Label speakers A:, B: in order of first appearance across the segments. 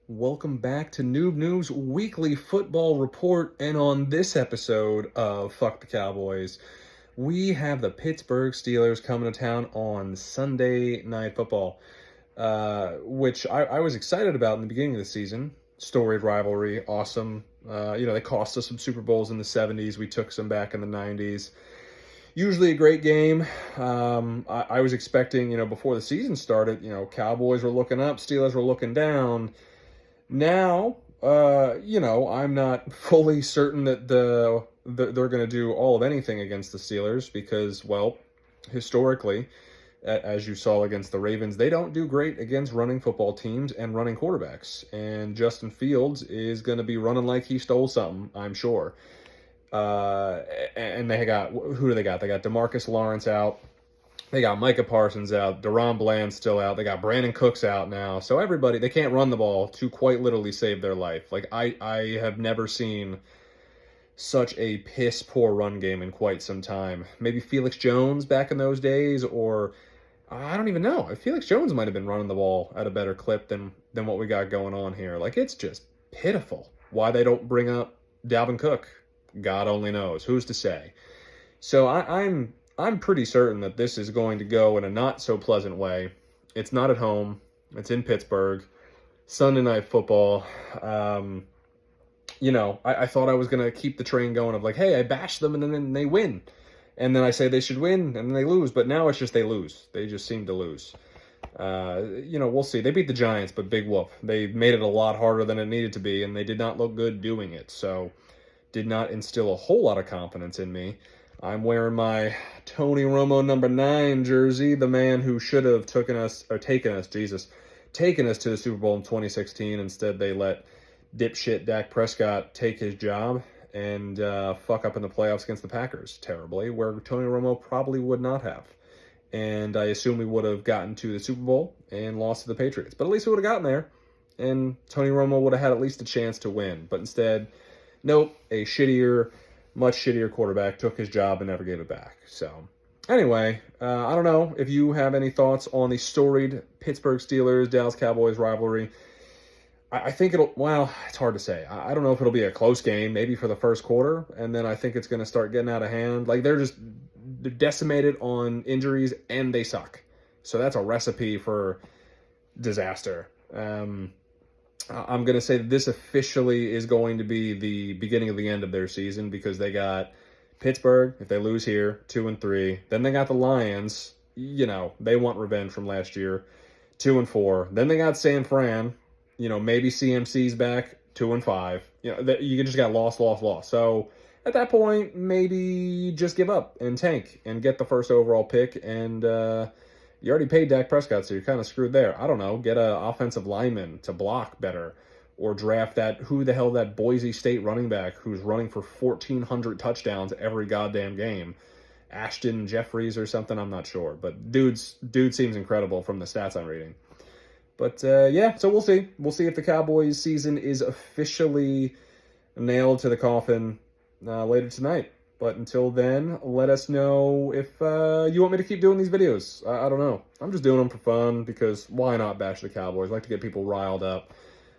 A: Welcome back to Noob's weekly football report. And on this episode of Fuck the Cowboys, we have the Pittsburgh Steelers coming to town on Sunday Night Football, which I was excited about in the beginning of the season. Storied rivalry, awesome. They cost us some Super Bowls in the 70s. We took some back in the 90s. Usually a great game. I was expecting, before the season started, Cowboys were looking up, Steelers were looking down. Now, I'm not fully certain that they're going to do all of anything against the Steelers because, well, historically, as you saw against the Ravens, they don't do great against running football teams and running quarterbacks. And Justin Fields is going to be running like he stole something, I'm sure. And who do they got? They got DeMarcus Lawrence out. They got Micah Parsons out. Deron Bland's still out. They got Brandon Cooks out now. So everybody, they can't run the ball to quite literally save their life. Like, I have never seen such a piss-poor run game in quite some time. Maybe Felix Jones back in those days, or I don't even know. Felix Jones might have been running the ball at a better clip than what we got going on here. Like, it's just pitiful. Why they don't bring up Dalvin Cook, God only knows. Who's to say? So I'm pretty certain that this is going to go in a not so pleasant way. It's not at home. It's in Pittsburgh. Sunday Night Football. I thought I was going to keep the train going of like, hey, I bashed them and then they win. And then I say they should win and then they lose. But now it's just they lose. They just seem to lose. We'll see. They beat the Giants, but big whoop. They made it a lot harder than it needed to be, and they did not look good doing it. So did not instill a whole lot of confidence in me. I'm wearing my Tony Romo number 9 jersey, the man who should have taken us to the Super Bowl in 2016. Instead, they let dipshit Dak Prescott take his job and fuck up in the playoffs against the Packers terribly, where Tony Romo probably would not have. And I assume we would have gotten to the Super Bowl and lost to the Patriots. But at least we would have gotten there, and Tony Romo would have had at least a chance to win. But instead, nope, much shittier quarterback took his job and never gave it back. So anyway, I don't know if you have any thoughts on the storied Pittsburgh Steelers, Dallas Cowboys rivalry. I think it's hard to say. I don't know if it'll be a close game, maybe for the first quarter, and then I think it's going to start getting out of hand. Like, they're decimated on injuries, and they suck. So that's a recipe for disaster. I'm going to say that this officially is going to be the beginning of the end of their season because they got Pittsburgh, if they lose here, 2-3. Then they got the Lions, they want revenge from last year, 2-4. Then they got San Fran, maybe CMC's back, 2-5. You just got lost. So at that point, maybe just give up and tank and get the first overall pick. And you already paid Dak Prescott, so you're kind of screwed there. I don't know. Get an offensive lineman to block better, or draft that Boise State running back who's running for 1,400 touchdowns every goddamn game. Ashton Jeffries or something, I'm not sure. But dude seems incredible from the stats I'm reading. But so we'll see. We'll see if the Cowboys season is officially nailed to the coffin later tonight. But until then, let us know if you want me to keep doing these videos. I don't know. I'm just doing them for fun because why not bash the Cowboys? I like to get people riled up.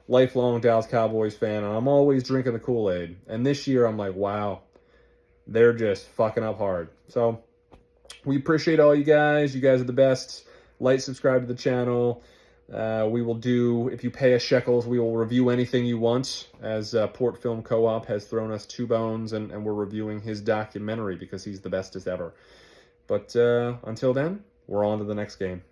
A: Lifelong Dallas Cowboys fan, and I'm always drinking the Kool-Aid. And this year, I'm like, wow, they're just fucking up hard. So we appreciate all you guys. You guys are the best. Like, subscribe to the channel. We will if you pay us shekels, we will review anything you want, as Port Film Co-op has thrown us 2 bones, and we're reviewing his documentary because he's the bestest ever. But until then, we're on to the next game.